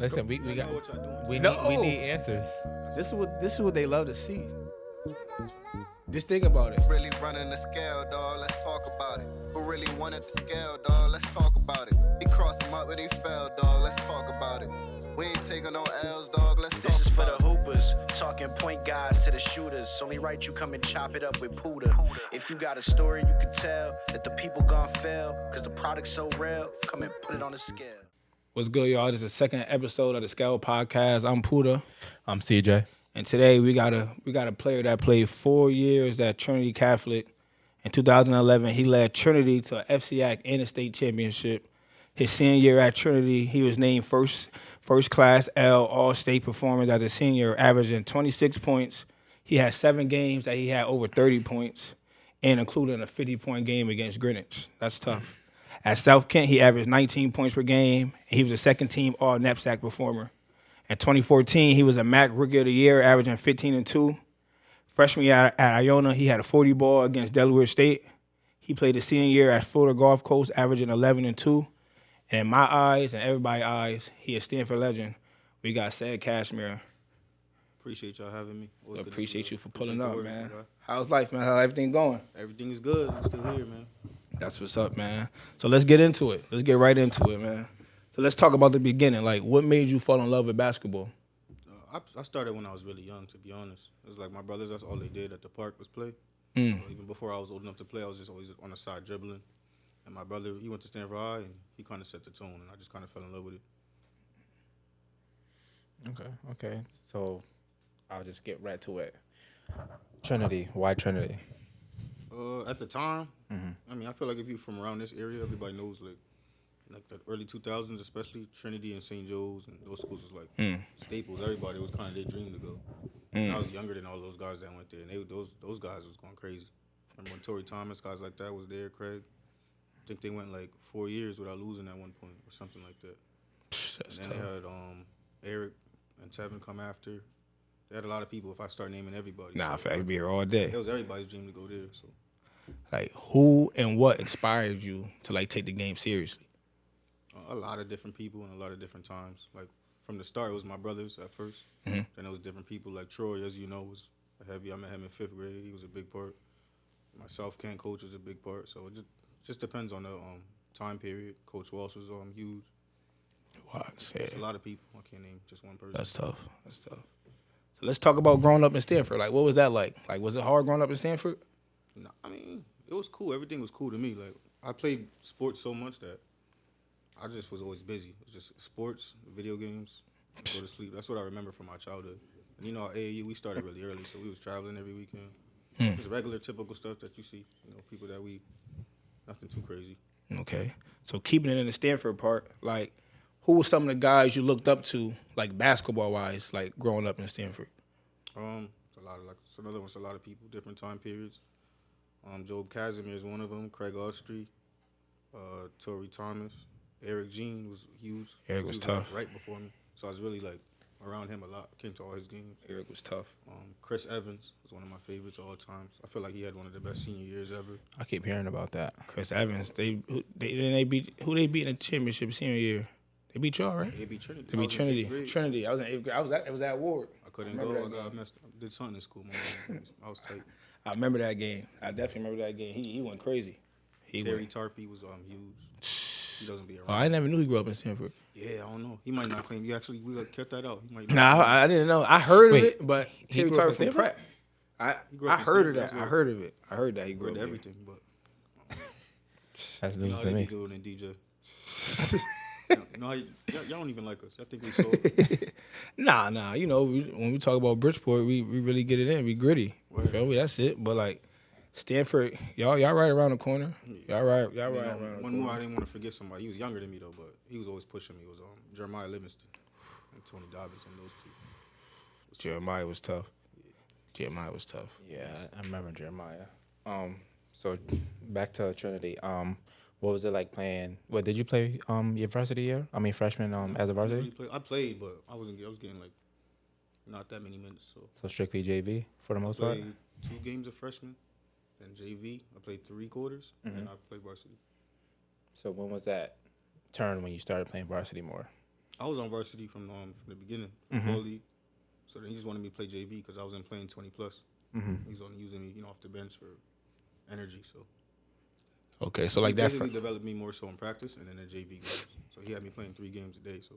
Listen, we I got know what y'all doing. we need answers. This is what they love to see. Just think about it. Really running the scale, dog. Let's talk about it. Who really wanted the scale, dog? Let's talk about it. He crossed him up, but he fell, dog. Let's talk about it. We ain't taking no L's, dog. Let's talk about it. This is for the hoopers, talking point guys to the shooters. Only right you come and chop it up with Puda. If you got a story you could tell that the people gon' fail, cause the product's so real, come and put it on the scale. What's good, y'all? This is the second episode of the Scale Podcast. I'm Puda. I'm CJ. And today we got a player that played 4 years at Trinity Catholic. In 2011, he led Trinity to an FCAC and a state championship. His senior year at Trinity, he was named first class L All-State performance as a senior, averaging 26 points. He had 7 games that he had over 30 points, and including a 50-point game against Greenwich. That's tough. At South Kent, he averaged 19 points per game. He was a second-team All-Knapsack performer. In 2014, he was a MAC Rookie of the Year, averaging 15 and 2. Freshman year at Iona, he had a 40 ball against Delaware State. He played the senior year at Florida Gulf Coast, averaging 11 and 2. And in my eyes and everybody's eyes, he is Stanford legend. We got Sed Casimir. Appreciate y'all having me. Appreciate you for pulling Appreciate up, the man. work, How's life, man? How's everything going? Everything is good. I'm still here, man. That's what's up, man. So let's get into it. Let's get right into it, man. So let's talk about the beginning. Like, what made you fall in love with basketball? I started when I was really young, to be honest. It was like my brothers, that's all they did at the park was play. Even before I was old enough to play, I was just always on the side dribbling. And my brother, he went to Stamford High, and he kind of set the tone, and I just kind of fell in love with it. Okay. So I'll just get right to it. Trinity. Why Trinity? At the time, I mean, I feel like if you're from around this area, everybody knows, like the early 2000s, especially Trinity and St. Joe's, and those schools was like staples. Everybody, it was kind of their dream to go. And I was younger than all those guys that went there, and those guys was going crazy. Remember when Torrey Thomas, guys like that was there, Craig? I think they went like 4 years without losing at one point or something like that. That's And then they had Eric and Tevin come after. They had a lot of people. If I start naming everybody, Nah, I could be here all day. it was everybody's dream to go there. So Like, who and what inspired you to, like, take the game seriously? a lot of different people and a lot of different times. Like from the start, it was my brothers at first. Then it was different people. Like Troy, as you know, was a heavy. I met him in 5th grade. He was a big part. My South Kent coach was a big part. So it just depends on the time period. Coach Walsh was huge. Wow, There's a lot of people. I can't name just one person. That's tough. So let's talk about growing up in Stanford. Like, what was that like? Like, was it hard growing up in Stanford? No, I mean, it was cool. Everything was cool to me. Like, I played sports so much that I just was always busy. It was just sports, video games, go to sleep. That's what I remember from my childhood. And, you know, at AAU, we started really early, so we was traveling every weekend. Just regular, typical stuff that you see. You know, people that nothing too crazy. Okay. So keeping it in the Stanford part, like, who were some of the guys you looked up to, like, basketball-wise, like, growing up in Stanford? It's a lot of, a lot of people, different time periods. Sed Casimir is one of them. Craig Austrie, Torrey Thomas. Eric Jean was huge. Eric was He tough. like, right before me. So I was really, like, around him a lot. Came to all his games. Eric was tough. Chris Evans was one of my favorites all time. I feel like he had one of the best senior years ever. I keep hearing about that. Chris Evans. Who they beat in the championship senior year? They beat y'all, right? They beat Trinity. They beat Trinity. Trinity. I was in 8th grade. It was at Ward. I couldn't Remember go. that I game? did something in school. I was tight. I remember that game. I definitely remember that game. He went crazy. Terry Tarpey was huge. He doesn't be around. Oh, I never knew he grew up in Stanford. Yeah, I don't know. He might not claim. We kept that out. He might Nah, I didn't know. I heard Wait, of it, but Terry grew up Tarpey in from Pratt. He grew I up in heard of Stanford, that. that's I what- heard of it. I heard that he grew Read up everything, but That's you know news how to they be me. doing in DJ. You know how y'all don't even like us. Y'all think we sold. there. Nah. You know, when we talk about Bridgeport, we really get it in. We gritty. Right. Feel me? That's it. But like Stanford, y'all right around the corner. Y'all right You know, around the one corner. more, I didn't want to forget somebody. He was younger than me though, but he was always pushing me. It was Jeremiah Livingston and Tony Dobbins and those two. Jeremiah was tough. Jeremiah was tough. Yeah, I remember Jeremiah. So back to Trinity. What was it like playing? What did you play? Your varsity year? I mean, freshman. As a varsity. I played, but I was getting like not that many minutes. So Strictly JV for the most part. played 2 games of freshman, then JV. I played 3 quarters, and then I played varsity. So when was that turn when you started playing varsity more? I was on varsity from the beginning, from fall league. So then he just wanted me to play JV because I wasn't playing 20 plus. He's only using me, off the bench for energy. So Okay, so like he that. basically developed me more so in practice and then in JV games. So he had me playing 3 games a day. So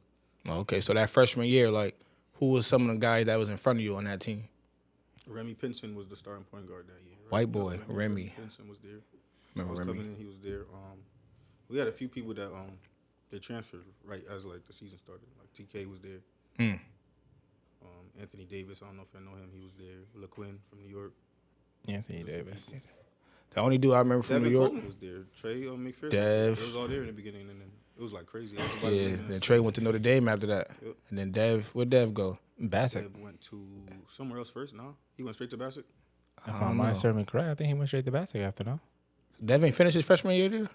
Okay, so that freshman year, like, who was some of the guys that was in front of you on that team? Remy Pinson was the starting point guard that year. Right? White boy, Remy. Pinson was there. Remember I was Remy? coming in, he was there. We had a few people that they transferred right as like the season started. Like TK was there. Anthony Davis, I don't know if I know him. He was there. LaQuinn from New York. Anthony Davis. The only dude I remember from Devin New York. Coleman was there. Trey McPherson. Dev. It was all there in the beginning, and then it was like crazy. Yeah, then Trey went to Notre Dame after that. Yep. And then Dev, where'd Dev go? Bassett. Dev went to somewhere else first. No, he went straight to Bassett. If my mind serves me correct, I think he went straight to Bassett after, no? Dev ain't finished his freshman year there?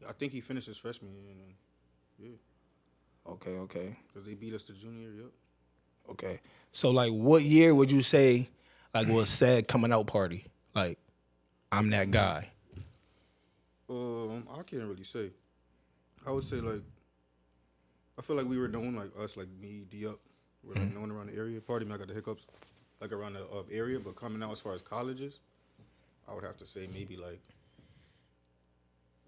I think he finished his freshman year, and then, Okay. because they beat us the junior year. Yep. Okay. So, like, what year would you say, like, was Sed coming out party? Like, I'm that guy. I can't really say. I would say like, I feel like we were known, like us, like me, D-Up, we're like known around the area. Pardon me, I got the hiccups, like around the area. But coming out as far as colleges, I would have to say maybe like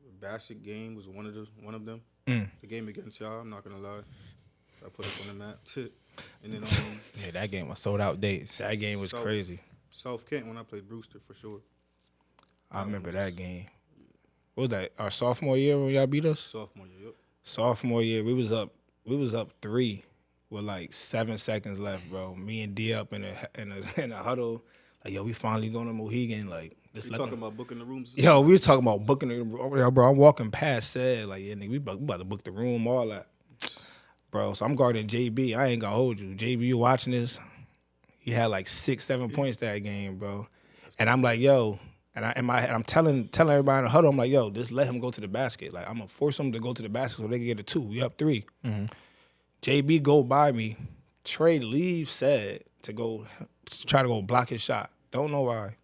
the Bassett game was one of them. The game against y'all, I'm not gonna lie, I put us on the map. And then Yeah, that game was sold out dates. That game was crazy. South Kent when I played Brewster for sure. I remember that game. What was that? Our sophomore year when y'all beat us? Sophomore year, yep. Sophomore year, we was up 3 with like 7 seconds left, bro. Me and D up in a huddle. Like, yo, we finally going to Mohegan. Like, this. You talking about booking the rooms? Yo, we was talking about booking the room. Yo, bro, I'm walking past Sed. Like, yeah, nigga, we about to book the room, all that. Bro, so I'm guarding JB. I ain't gonna hold you. JB, you watching this? He had like 6, 7 points that game, bro. And I'm like, yo, and I'm telling everybody in the huddle, I'm like, yo, just let him go to the basket. Like, I'm gonna force him to go to the basket so they can get a 2. We up 3. JB go by me. Trey leaves Sed to try to go block his shot. Don't know why.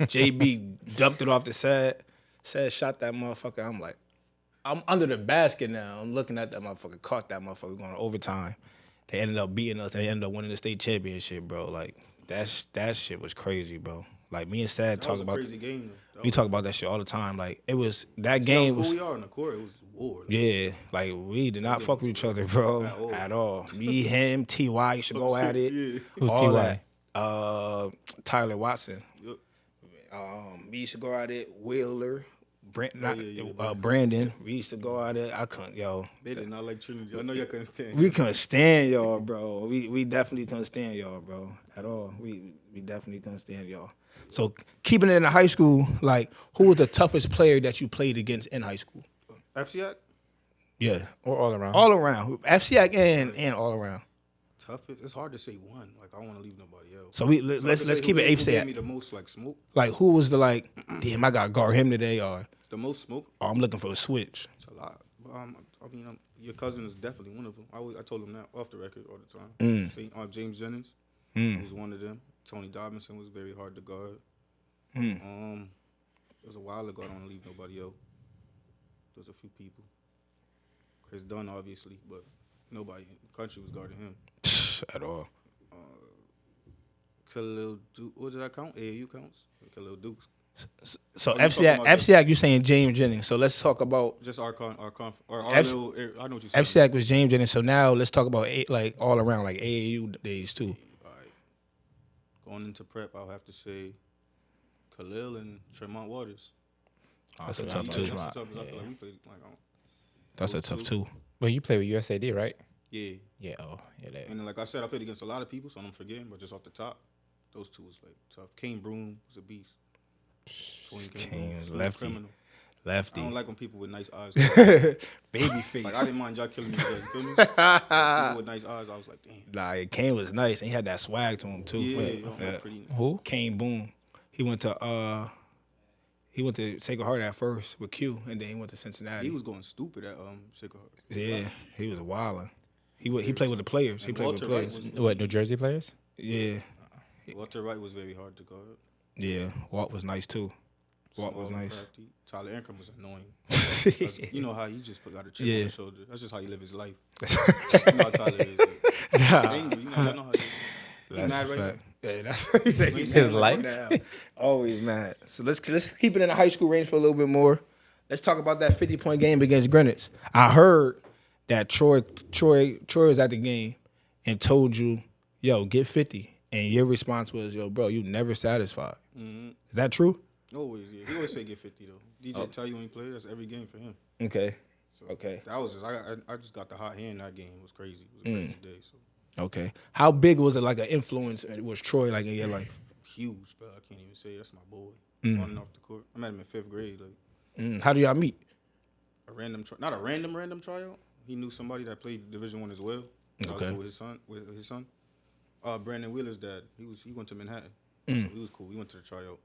JB dumped it off the Sed. Sed shot that motherfucker. I'm like, I'm under the basket now. I'm looking at that motherfucker. Caught that motherfucker going to overtime. They ended up beating us. They ended up winning the state championship, bro. Like, that shit was crazy, bro. Like, me and Sed talk about. Crazy game. We talk about that shit all the time. Like, it was that game was. Who we are on the court? It was war. Like, Yeah, like we did not fuck with each other, bro, at all. Me, him, Ty used to go at it. Yeah. Who All T.Y.? that. Tyler Watson. Yep. We used to go at it. Wheeler, Yeah. Brandon. We used to go at it. I couldn't, yo. They did not like Trinity. I know y'all couldn't stand. We couldn't stand y'all, bro. We definitely couldn't stand y'all, bro, at all. We definitely couldn't stand y'all. So keeping it in the high school, like, who was the toughest player that you played against in high school? FCAC? Yeah, Or all around? all around. FCAC and all around. Toughest? It's hard to say one. Like, I don't want to leave nobody else. So let's keep it Who gave me FCAC. the most, like, smoke? Like, who was the, like, damn, I got to guard him today, or The most smoke? I'm looking for a switch. It's a lot. I mean, your cousin is definitely one of them. I told him that off the record all the time. James Jennings was one of them. Tony Dobinson was very hard to guard. It was a while ago. I don't want to leave nobody else. There's a few people. Chris Dunn, obviously, but nobody in the country was guarding him. At all. Khalil Duke. What did I count? AAU counts? Khalil Dukes. So Oh, you talking about FCAC, you saying James Jennings. So let's talk about Just our F- little. I know what you said. FCAC was James Jennings. So now let's talk about like all around, like AAU days too. All right. Going into prep, I'll have to say Khalil and Tremont Waters. That's a Yeah, tough yeah, two. That's Tremont. a tough. I feel like we played like That's a those tough two. two. Well, you play with USAD, right? Yeah. Yeah. Oh, yeah. That. And then, like I said, I played against a lot of people, so I'm forgetting. But just off the top, those two was like tough. Kane Broom was a beast. Kane was Smooth lefty. criminal. Lefty. I don't like when people with nice eyes. Baby face. Like I didn't mind y'all killing me today. You feel me? Like, people with nice eyes, I was like, damn. Nah, Kane was nice, and he had that swag to him too. Yeah, I'm like pretty. Who? Kane Boone. He went to Sacred Heart at first with Q, and then he went to Cincinnati. He was going stupid at Sacred Heart. Yeah, he was wilding. He played with the players. He And played with Walter the Wright players. What, New Jersey players? Yeah, Walter Wright was very hard to guard. yeah. Walt was nice too. What was nice? Crafty. Tyler Ankrum was annoying. 'Cause you know how he just got a chip on his shoulder. That's just how he live his life. You know how Tyler is. He's angry. You know, I know how he is. He's mad right now. Yeah, that's His life. now. Always mad. So let's keep it in the high school range for a little bit more. Let's talk about that 50-point game against Greenwich. I heard that Troy was at the game and told you, yo, get 50. And your response was, yo, bro, you never satisfied. Mm-hmm. Is that true? Always, yeah. He always say get 50 though. DJ tell you when he play. That's every game for him. Okay. So Okay. That was just I just got the hot hand that game. It was crazy. It was a crazy day. So Okay. How big was it like an influence? Was Troy like in your life? huge, bro. I can't even say that's my boy. On and off the court. I met him in 5th grade. Like How do y'all meet? a random, not a random tryout. He knew somebody that played Division 1 as well. I was Okay. cool with his son. Brandon Wheeler's dad. He went to Manhattan. So he was cool. We went to the tryout.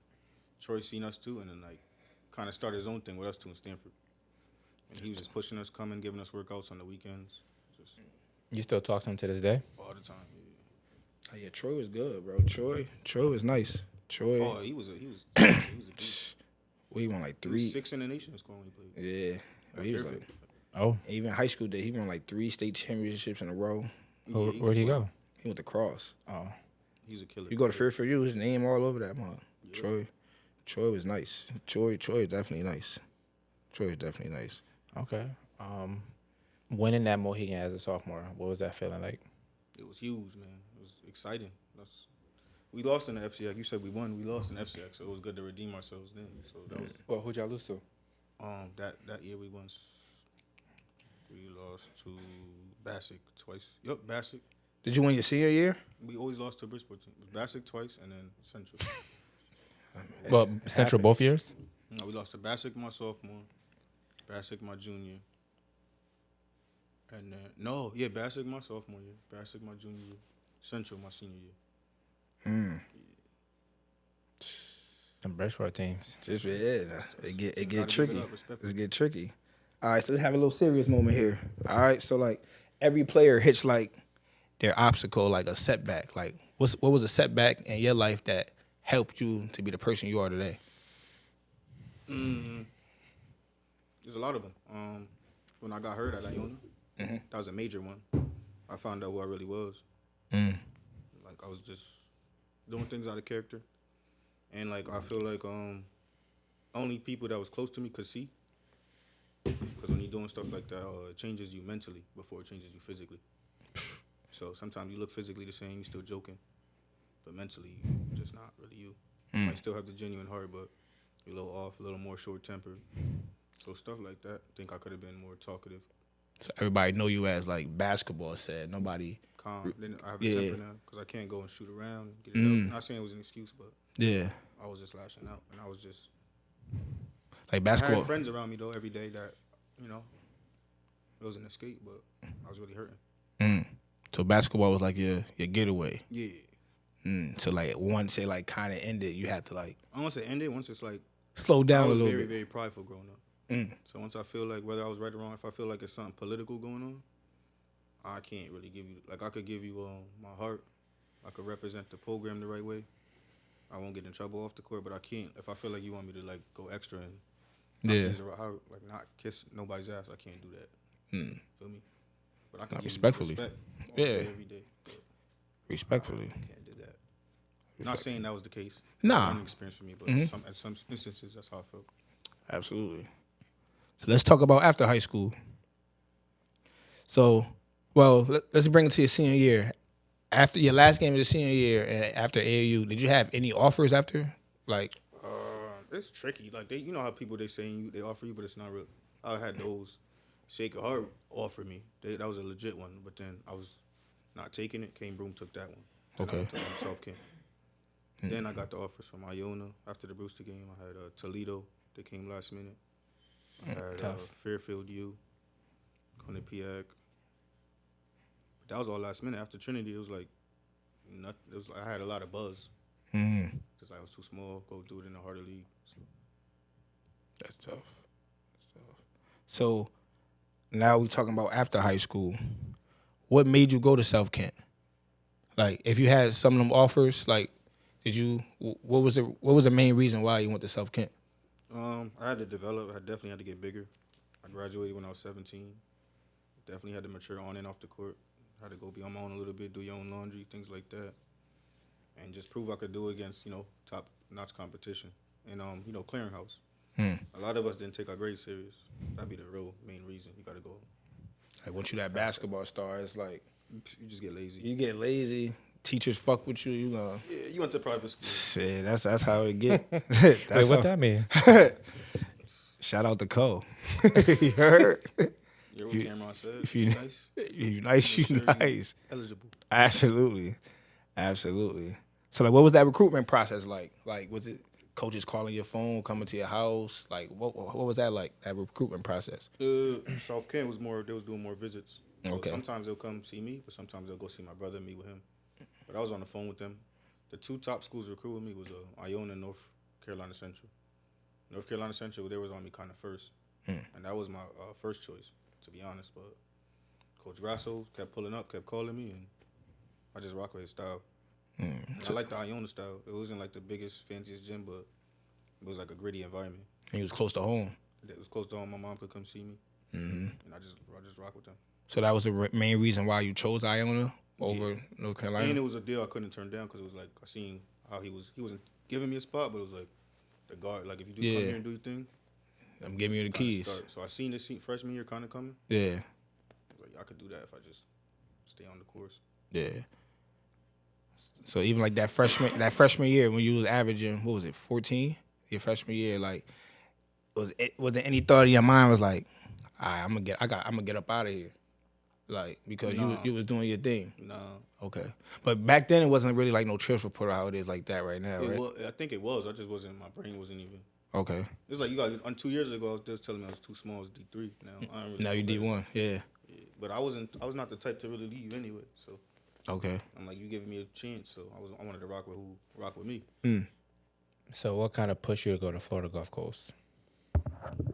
Troy seen us too, and then like kind of started his own thing with us too in Stamford. And he was just pushing us, coming, giving us workouts on the weekends, just You still talk to him to this day? all the time. Yeah. Oh, yeah, Troy was good, bro. Troy was nice. Troy, Oh, he was a beast. we won like He was 3. 6 in the nation score when he played. Yeah. He was like, Oh, even high school day, he won like 3 state championships in a row. where'd he go? He went to Cross. Oh, He's a killer. You go to Fairfield U, his name all over that mug. Yeah. Troy was nice. Troy is definitely nice. Troy is definitely nice. okay. Winning that Mohegan as a sophomore, what was that feeling like? It was huge, man. It was exciting. We lost in the FCX. You said we won. We lost in the FCX, so it was good to redeem ourselves then. So that was Well, who'd y'all lose to? that year we won. We lost to Bassick twice. Yup, Bassick. Did you win your senior year? We always lost to Bridgeport team. It was Bassick twice and then Central. Well, Central both years? No, we lost to Bassick my sophomore, Bassick my junior, and then Bassick my sophomore year, Bassick my junior year, Central my senior year. Some Bridgeport teams. Just it get Gotta tricky. give it up, respectfully. It get tricky. All right, so let's have a little serious moment here. All right, so like every player hits like their obstacle, like a setback. Like what was a setback in your life that helped you to be the person you are today? There's a lot of them. When I got hurt at Iona, that was a major one. I found out who I really was. Like I was just doing things out of character, and like I feel like only people that was close to me could see. Because when you're doing stuff like that, it changes you mentally before it changes you physically. So sometimes you look physically the same, you're still joking, but mentally you're just not really you. You might still have the genuine heart, but you're a little off, a little more short-tempered. So stuff like that. I think I could have been more talkative, So everybody know you as like basketball said. Nobody. calm. Then I have a temper now because I can't go and shoot around and get it up. Not saying it was an excuse, but Yeah. I was just lashing out, and I was just. Like I basketball. had friends around me though every day that, it was an escape, but I was really hurting. So basketball was like your getaway. Yeah. So like once it like kind of ended, you had to like I don't want to say ended. Once it's like slow down I a was little very, bit. very prideful growing up. So once I feel like whether I was right or wrong, if I feel like it's something political going on, I can't really give you. Like I could give you my heart. I could represent the program the right way. I won't get in trouble off the court, but I can't. If I feel like you want me to like go extra and like not kiss nobody's ass, I can't do that. Feel me? But I can give respectfully. you respect all day, every day. But Respectfully. I can't do that. Not saying that was the case. Nah. It's a learning experience for me, but at some instances, that's how I felt. Absolutely. So let's talk about after high school. So, let's bring it to your senior year. After your last game of the senior year and after AAU, did you have any offers after? Like, It's tricky. Like you know how people they saying they offer you, but it's not real. I had those Sacred Heart offer me. That was a legit one, but then I was not taking it. Kane Broom took that one. Then Okay. I took myself King. Then I got the offers from Iona after the Brewster game. I had Toledo. They came last minute. I had Fairfield U, Quinnipiac. But that was all last minute. After Trinity, it was like nothing. It was like I had a lot of buzz. Because I was too small. Go do it in the harder league. So. that's tough. So now we talking about after high school. What made you go to South Kent? Like, if you had some of them offers, like, what was the main reason why you went to South Kent? I had to develop. I definitely had to get bigger. I graduated when I was 17. Definitely had to mature on and off the court. Had to go be on my own a little bit, do your own laundry, things like that, and just prove I could do it against top-notch competition and clearinghouse. A lot of us didn't take our grades serious. That'd be the real main reason. You got to go. Like once you that basketball star, it's like You just get lazy. you get lazy. Teachers fuck with you. You gonna Yeah, you went to private school. shit. That's how it get. Wait, what that mean? Shout out to Cole. You heard? Yeah, what Cameron said. If you Nice. you nice, you Make sure you nice. eligible. Absolutely. So like, what was that recruitment process like? Like, was it coaches calling your phone, coming to your house? Like, what was that like? That recruitment process? South Kent was more. They was doing more visits. So Okay. sometimes they'll come see me, but sometimes they'll go see my brother and meet with him. But I was on the phone with them. The two top schools recruiting me was Iona and North Carolina Central. North Carolina Central, they was on me kind of first, and that was my first choice, to be honest. But Coach Grasso kept pulling up, kept calling me, and I just rock with his style. And I like the Iona style. It wasn't like the biggest, fanciest gym, but it was like a gritty environment. And he was close to home. It was close to home. My mom could come see me, and I just rock with them. So that was the main reason why you chose Iona over North Carolina. And it was a deal I couldn't turn down because it was like I seen how he wasn't giving me a spot, but it was like the guard. Like if you do come here and do your thing, I'm giving you the keys. start. So I seen this freshman year kind of coming. Yeah, I was like I could do that if I just stay on the course. yeah. So even like that freshman year when you was averaging, what was it, 14? Your freshman year, like was there any thought in your mind was like, all right, I'm gonna get up out of here, like because you was doing your thing. No, Okay, but back then it wasn't really like no trips report how it is like that right now, right? I think it was. I just wasn't. My brain wasn't even. Okay. It was like you got on 2 years ago. I was just telling me I was too small. I was D3. Now I don't really Now you know D1, yeah. better. Yeah. But I was not the type to really leave anyway. So Okay. I'm like, you giving me a chance. So I wanted to rock with who rock with me. So what kind of pushed you to go to Florida Gulf Coast?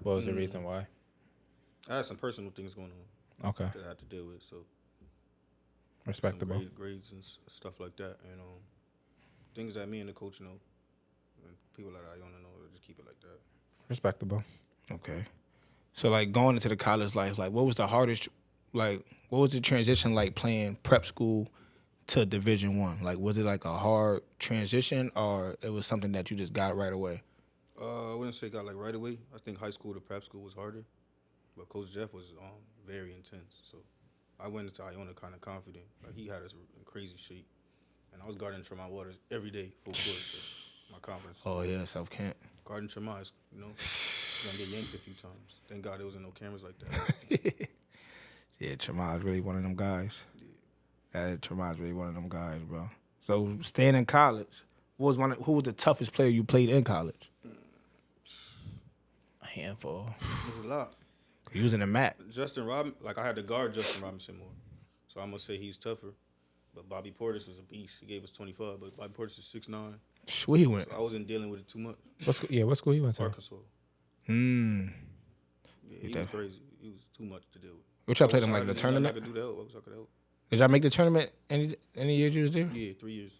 What was the reason why? I had some personal things going on Okay, that I had to deal with. So respectable. some grades and stuff like that, and things that me and the coach know, and people that I don't know, just keep it like that. Respectable. Okay. So like going into the college life, like what was the hardest, like what was the transition like playing prep school to Division I? Like was it like a hard transition or it was something that you just got right away? I wouldn't say got like right away. I think high school to prep school was harder, but Coach Jeff was very intense. So I went into Iona kind of confident. Like he had us in crazy shape, and I was guarding Tremont Waters every day, full court. So my confidence. Oh yeah, South Kent. Guarding Tremont, you're gonna get yanked a few times. Thank God there wasn't no cameras like that. Yeah, Tremont's really one of them guys. Tremont's really one of them guys, bro. So staying in college, who was the toughest player you played in college? A handful. It was a lot. You was in the mat. Justin Robinson, like I had to guard Justin Robinson more, so I'm gonna say he's tougher. But Bobby Portis was a beast. He gave us 25, but Bobby Portis is 6'9". Where he went? So I wasn't dealing with it too much. What school you went to? Arkansas. Yeah, he was crazy. He was too much to deal with. Which y'all played him I like the didn't know tournament? I could do that. I wish I could help. Did y'all make the tournament any years you was there? Yeah, 3 years.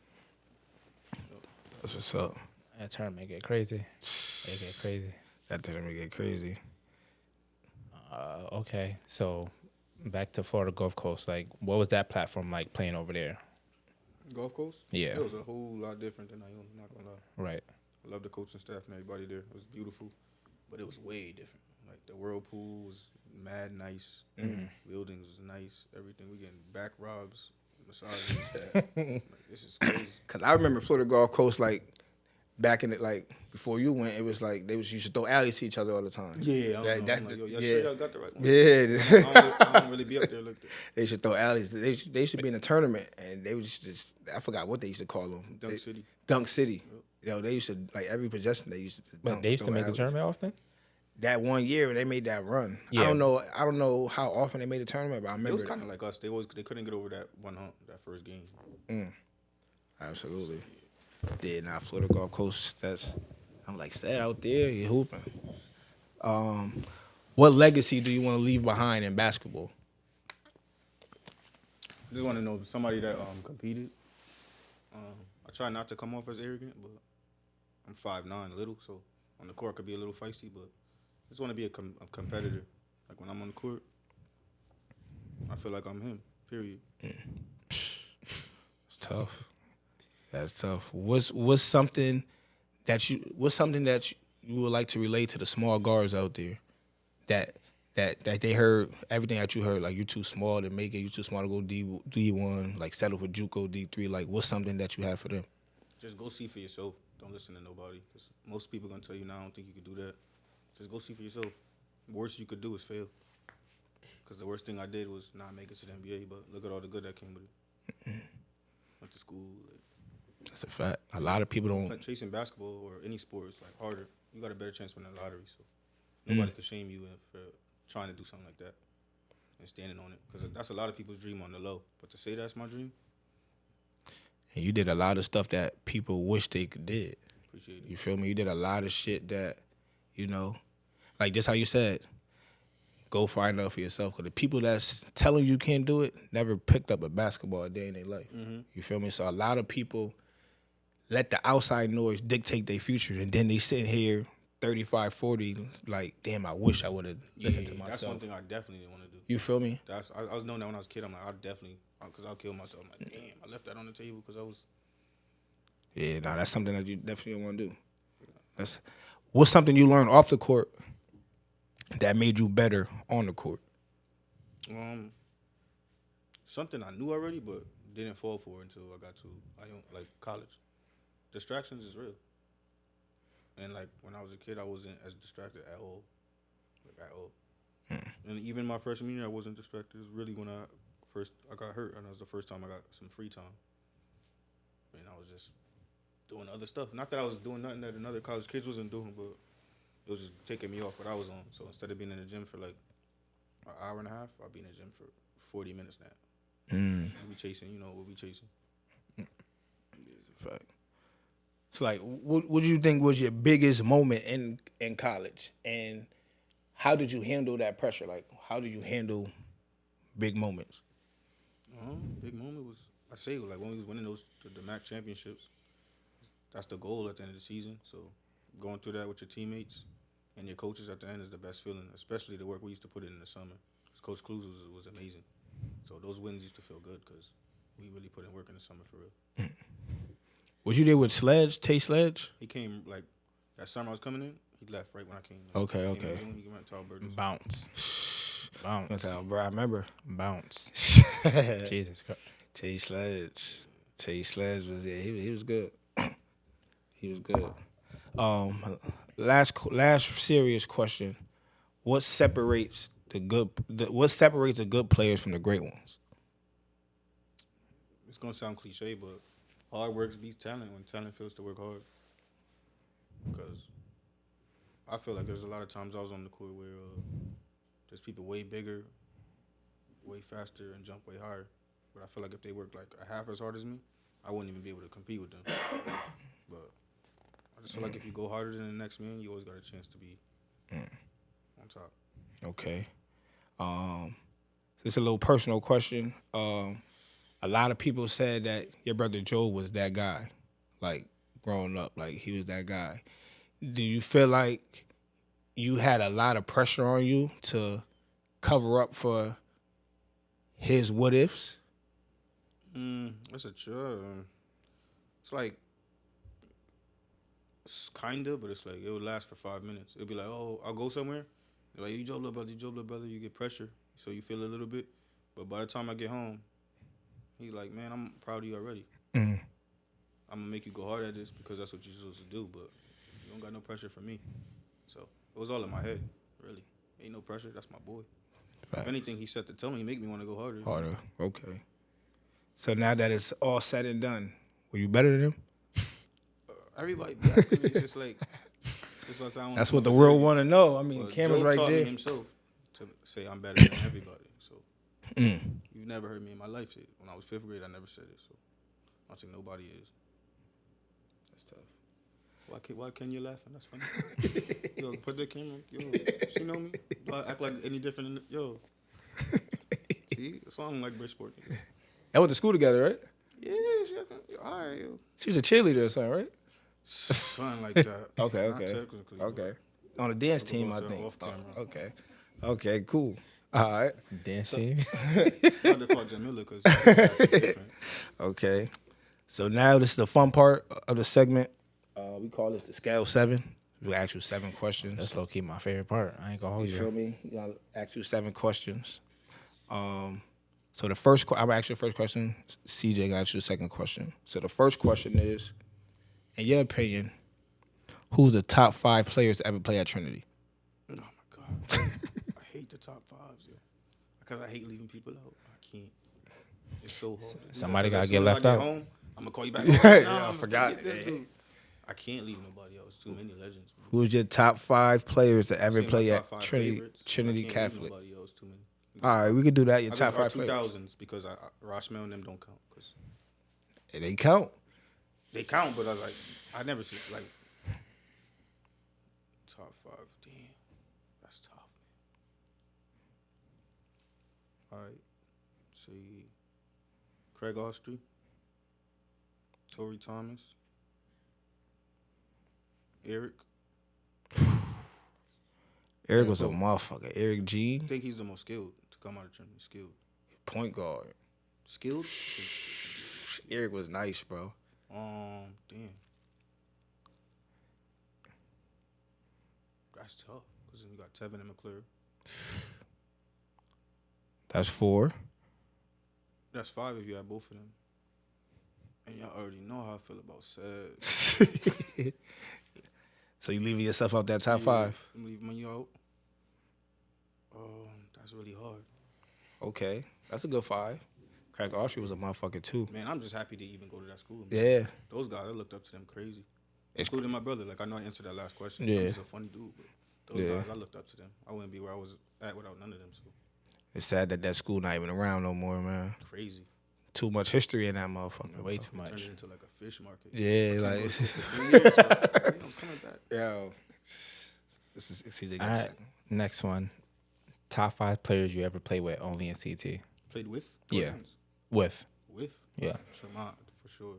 That's what's up. That tournament get crazy. They get crazy. That tournament get crazy. Okay, so back to Florida Gulf Coast. Like, what was that platform like playing over there? Gulf Coast? Yeah. It was a whole lot different than Iona, I'm not gonna lie. Right. I love the coaching staff and everybody there. It was beautiful, but it was way different. Like the whirlpool was mad nice. Buildings was nice. Everything. We getting back robs, massages. Like, this is crazy. Cause I remember Florida Gulf Coast like back in it like before you went, it was like they used to throw alleys to each other all the time. Yeah, I That- don't know. I'm like, yo, y'all sure y'all got the right one? Yeah. I don't really be up there like that. They should throw alleys. They should be in a tournament, and they would just I forgot what they used to call them. Dunk City. Dunk City. You know, they used to like every possession they used to. But dunk, they used to throw make the alleys. tournament often? That one year they made that run. Yeah. I don't know how often they made the tournament, but I It remember was kind of like us. They couldn't get over that one hump, that first game. Absolutely. Yeah, now Florida Gulf Coast. I'm like Sed out there. You hooping. What legacy do you want to leave behind in basketball? I just want to know somebody that competed. I try not to come off as arrogant, but I'm 5'9", little, so On the court, I could be a little feisty, but I just want to be a competitor. Like when I'm on the court, I feel like I'm him. Period. It's tough. That's tough. What's something that you would like to relate to the small guards out there that they heard everything that you heard, like you're too small to make it, you're too small to go D1, like settle for JUCO D3. Like what's something that you have for them? Just go see for yourself. Don't listen to nobody. Cause most people gonna tell you, "No, I don't think you could do that." Just go see for yourself. The worst you could do is fail. Cause the worst thing I did was not make it to the NBA. But look at all the good that came with it. Went to school. That's a fact. A lot of people don't. Chasing basketball or any sport is like harder. You got a better chance winning the lottery. So nobody could shame you for trying to do something like that and standing on it. Because that's a lot of people's dream on the low. But to say that's my dream, And you did a lot of stuff that people wish they could did. appreciate it. You feel me? You did a lot of shit that, like just how you said, go find out for yourself. Because the people that's telling you can't do it never picked up a basketball a day in their life. You feel me? So a lot of people let the outside noise dictate their future, and then they sitting here 35, 40, like, damn, I wish I would have listened to myself. That's one thing I definitely didn't want to do. You feel me? I was knowing that when I was a kid. I'm like, because I'll kill myself. I'm like, damn, I left that on the table because I was. Yeah, nah, that's something that you definitely want to do. What's something you learned off the court that made you better on the court? Something I knew already, but didn't fall for until I got to college. Distractions is real. And like when I was a kid, I wasn't as distracted at all, And even my freshman year, I wasn't distracted. It was really when I got hurt, and that was the first time I got some free time. And I was just doing other stuff. Not that I was doing nothing that another college kids wasn't doing, but it was just taking me off what I was on. So instead of being in the gym for like an hour and a half, I'll be in the gym for 40 minutes now. We'll be chasing, we'll be chasing. Right. So, like, what do you think was your biggest moment in college? And how did you handle that pressure? Like, how did you handle big moments? Big moment was, I say, like when we was winning the MAC championships. That's the goal at the end of the season. So going through that with your teammates and your coaches at the end is the best feeling, especially the work we used to put in the summer. Coach Clues was amazing. So those wins used to feel good because we really put in work in the summer for real. Was you there with Tay Sledge? He came like that summer I was coming in. He left right when I came. Okay. He went to Alberta. Bounce. Bro, I remember. Bounce. Jesus Christ. Tay Sledge was there. He was good. He was good. Last serious question: what separates the good players from the great ones? It's gonna sound cliche, but hard work beats talent when talent feels to work hard. Because I feel like there's a lot of times I was on the court where there's people way bigger, way faster, and jump way higher. But I feel like if they worked like a half as hard as me, I wouldn't even be able to compete with them. But I just feel like if you go harder than the next man, you always got a chance to be on top. Okay. This is a little personal question. A lot of people said that your brother Joe was that guy, like growing up, like he was that guy. Do you feel like you had a lot of pressure on you to cover up for his what ifs? It's it's like, it's kinda, but it's like it would last for 5 minutes. It'd be like, oh, I'll go somewhere. They're like, you Joe little brother, you get pressure, so you feel a little bit. But by the time I get home, he's like, man, I'm proud of you already. I'm gonna make you go hard at this because that's what you're supposed to do, but you don't got no pressure for me. So it was all in my head, really. Ain't no pressure, that's my boy. Facts. If anything, he said to tell me, he make me want to go harder. Harder, okay. So now that it's all said and done, were you better than him? Everybody be asking me, it's just like, that's what the world want to know. I mean, camera's Joe right taught there. me himself to say I'm better than everybody. So you've never heard me in my life say it. When I was 5th grade, I never said it. So I don't think nobody is. That's tough. Why can you laughing? That's funny. Yo, put the camera. Yo, she know me. Do I act like any different? Yo. See, that's why I don't like Bridgeport. Y'all went to school together, right? Yeah, she all right, yo. She was a cheerleader or something, right? Something like that. Okay, Not okay. technically, but Okay. On the dance team, I go think. off camera. Okay. Okay, cool. All right. Dance team. I had to call Jamila because it's different. Okay. So now this is the fun part of the segment. We call this the scale 7. We ask you 7 questions. That's low key my favorite part. I ain't gonna hold You you. feel me? You gotta ask you 7 questions. So the first, I'm gonna ask you the first question. CJ gonna ask you the second question. So the first question is, in your opinion, who's the top 5 players to ever play at Trinity? Oh my god, I hate the top 5s, yo. Because I hate leaving people out. I can't. It's so hard. Somebody Because gotta as get soon as left I get out. home, I'm gonna call you back. Yeah, I forgot. This dude. I can't leave nobody else. Too many legends. Man. Who's your top 5 players to ever Seen my play top at 5 Trinity favorites, but I Trinity can't leave Catholic? nobody else. Too many. All right, we could do that. Your I top think 5 players. 2000s because Roshmel and them don't count. Cause They count. they count, but I never see like top 5. Damn, that's tough, man. All right, see, Craig Austry, Torrey Thomas, Eric. Eric was a motherfucker. Eric G, I think he's the most skilled to come out of Trinity. Skilled. point guard. Skilled? Eric was nice, bro. Damn. That's tough. Because then you got Tevin and McClure. That's 4. That's 5 if you have both of them. And y'all already know how I feel about Sed. So you leaving yourself out that top 5? I'm leaving you out. That's really hard. Okay, that's a good 5. Craig Austry was a motherfucker too. Man, I'm just happy to even go to that school. Man. Yeah. Those guys, I looked up to them crazy. It's Including my brother. Like, I know I answered that last question. Yeah. I'm just a funny dude. But those Yeah. guys, I looked up to them. I wouldn't be where I was at without none of them. So It's sad that that school not even around no more, man. crazy. Too much history in that motherfucker. Way too Turned much. it into like a fish market. Yeah, like I was coming back. yo. This is CJ. All right. Next one. Top 5 players you ever played with only in CT. Played with? Yeah. Friends? With. With? Yeah. Tremont, for sure.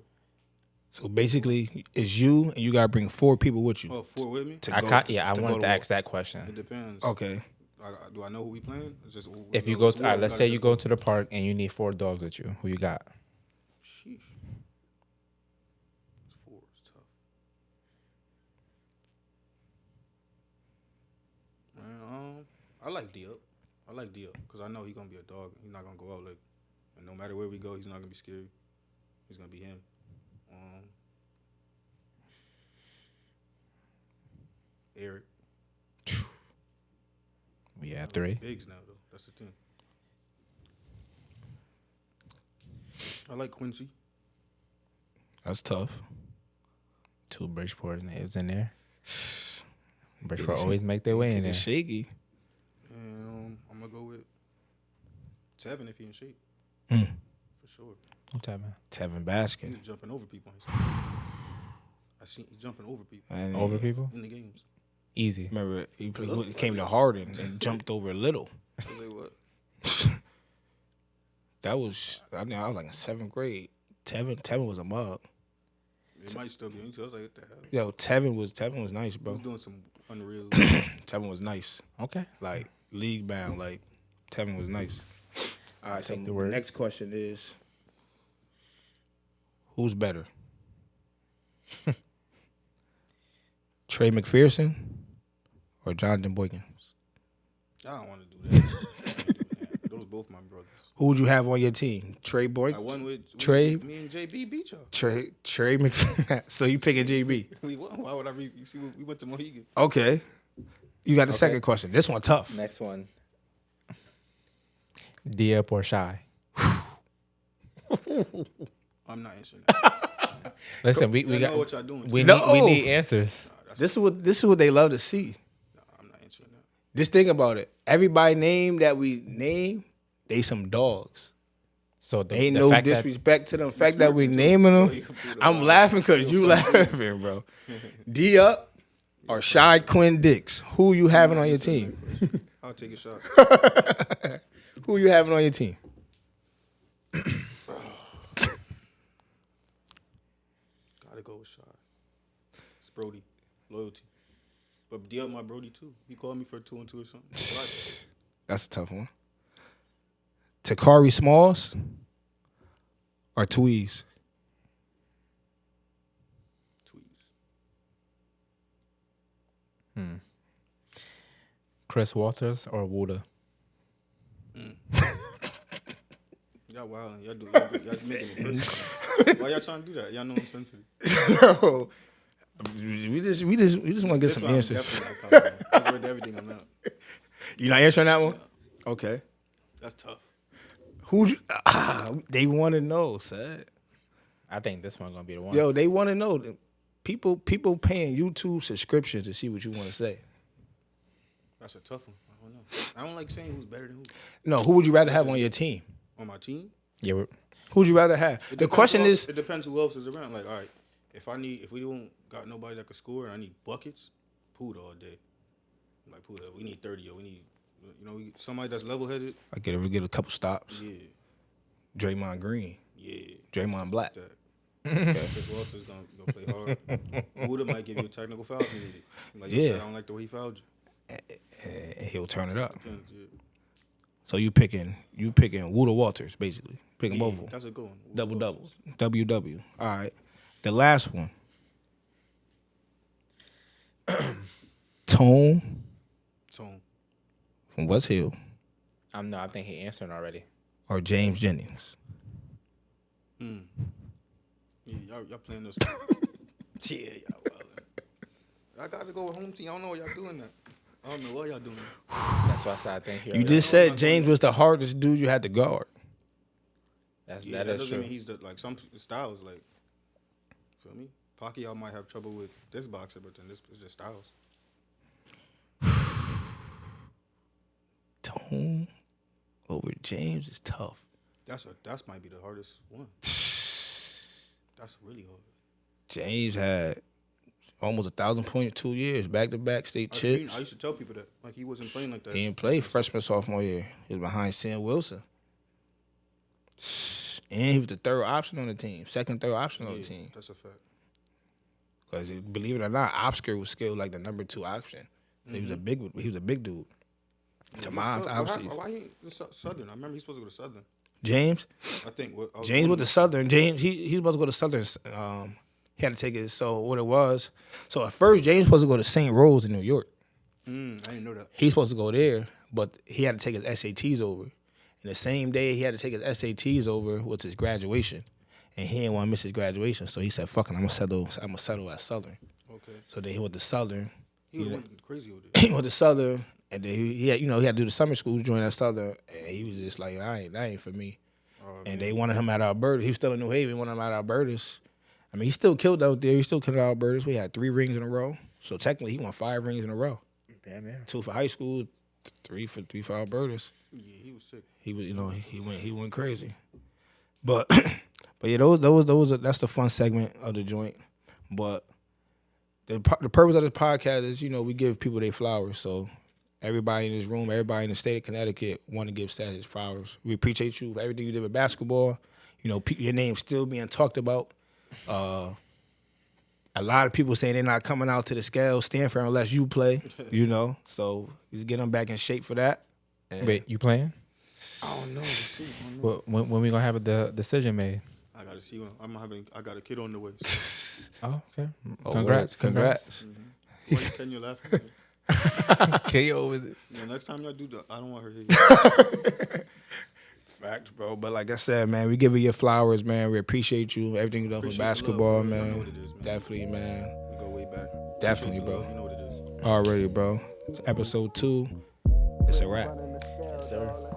So basically, it's you and you gotta bring 4 people with you. Oh, 4 with me? to I go wanted go to ask that question. It depends. Okay. Do I know who we playing? It's just If you it's go, war, all right, we let's gotta say you just go to the park and you need 4 dogs with you. Who you got? Sheesh. 4 is tough. Man, I like D-Up. I like D-Up because I know he's going to be a dog. He's not going to go out like, and no matter where we go, he's not going to be scary. He's going to be him. Eric. We had 3. Bigs now, though. That's the thing. I like Quincy. That's tough. 2 Bridgeport natives in there. Bridgeport always make their way in there. It's shaky. And I'm going to go with Tevin if he in shape. Mm. For sure. What type of Tevin Baskin. He's jumping over people. I seen he's jumping over people And over people? in the games. Easy. Remember, he came to Harden and jumped over a little. I was like, what? That was, I mean, I was like in 7th grade. Tevin was a mug. It might still be. I was like, what the hell? Yo, Tevin was nice, He bro. was doing some unreal. Tevin was nice. Okay. Like, league bound. Like, Tevin was nice. All right, so Take the word. next question is, who's better? Trey McPherson or Jonathan Boykins? I don't want to do that. I don't wanna do that. Those both my brothers. Who would you have on your team? Trey I Boykins? won with Trey? Me and JB beat y'all. Trey McPherson. So you picking JB? We won. Why would I? You see, we went to Mohegan. Okay. You got the second question. This one tough. Next one. D-Up or Shy? I'm not answering that. Listen, we I got know what y'all doing. we No. need answers. This is what they love to see. I'm not answering that. Just think about it. Everybody name that we name, they some dogs. So the, Ain't the no fact that disrespect to them. The fact that we naming them, I'm laughing because you laughing, bro. D-Up or Shy Quinn Dix? Who you having on your team? I'll take a shot. Who you having on your team? Gotta go with shot. It's Brody. Loyalty. But D up my Brody too. He called me for 2-2 or something. That's a tough one. Takari Smalls or Tweez? Tweez. Chris Waters or Wooder? Y'all wild. Y'all making it personal. Why y'all trying to do that? Y'all know I'm sensitive. Yo, we just want to get some answers. That's worth everything I'm not. You not answering that one? Okay. That's tough. They want to know, Sed. I think this one gonna be the one. Yo, they want to know. People paying YouTube subscriptions to see what you want to say. That's a tough one. I don't know. I don't like saying who's better than who. No, who would you rather have on your team? On my team? Yeah. Who would you rather have? The question is, it depends who else is around. Like, all right, if we don't got nobody that can score and I need buckets, Puda all day. I'm like, Puda, we need 30 or we need, somebody that's level headed. I get a couple stops. Yeah. Draymond Green. Yeah. Draymond Black. Okay. Chris Walters gonna play hard. Puda might give you a technical foul if you need it. Like you said, I don't like the way he fouled you. And he'll turn it up. Yeah. So you picking Wooder Walters, basically. Picking both of them. That's a good one. Double. WW. All right. The last one. Tone from West Hill No, I think he answered already. or James Jennings? Yeah, y'all playing this one. Yeah, y'all wildin'. I got to go with home team. I don't know why y'all doing that. I don't know why y'all doing that. That's why I said I think he. You just said James was the hardest dude you had to guard. That That is doesn't true. mean he's some styles like. Feel me? Pacquiao might have trouble with this boxer, but then this is just styles. Tone over James is tough. That's might be the hardest one. That's really hard. James had almost 1,000 points 2 years, back-to-back state chips. I used to tell people that like he wasn't playing like that. He didn't play freshman, sophomore year. He was behind Sam Wilson. And he was the third option on the team, third option on the team. That's a fact. Because believe it or not, Oscar was still like the number 2 option. He was a big dude. To mine, obviously. Why he in Southern? I remember he was supposed to go to Southern. James? I think. James went to Southern. James, he was supposed to go to Southern. He had to take it. So what it was, so at first James was supposed to go to St. Rose in New York. I didn't know that. He's supposed to go there, but he had to take his SATs over. And the same day he had to take his SATs over was his graduation. And he didn't want to miss his graduation. So he said, fuck it, I'm gonna settle at Southern. Okay. So then he went to Southern. He went crazy over there. He went to Southern, and then he had to do the summer school, join that Southern, and he was just like, that ain't for me. And they wanted him at Alberta. He was still in New Haven, wanted him at Alberta's. I mean, he still killed out there. He still killed at Alberta's. We had 3 rings in a row. So technically, he won 5 rings in a row. Damn, yeah. 2 for high school, 3 for Alberta's. Yeah, he was sick. He was, he went crazy. But yeah, that's the fun segment of the joint. But the purpose of this podcast is, we give people their flowers. So everybody in this room, everybody in the state of Connecticut want to give Sed his flowers. We appreciate you for everything you did with basketball. Your name's still being talked about. A lot of people saying they're not coming out to the scale, Stanford, unless you play, So just get them back in shape for that. And Wait, you playing? I don't know. Well, when we gonna have the decision made? I gotta see when I got a kid on the way. Oh, okay. Oh, Congrats. Why can you laugh at me? KO is it? Yeah, next time y'all do that, I don't want her to hear you. Facts, bro. But like I said, man, we give you your flowers, man. We appreciate you. Everything you done for Appreciate the basketball, love, bro. man. You know what it is, man. Definitely, man. We go way back. Definitely, Appreciate the bro. love. You know what it is. Already, bro. It's episode 2. It's a wrap. Yes, sir.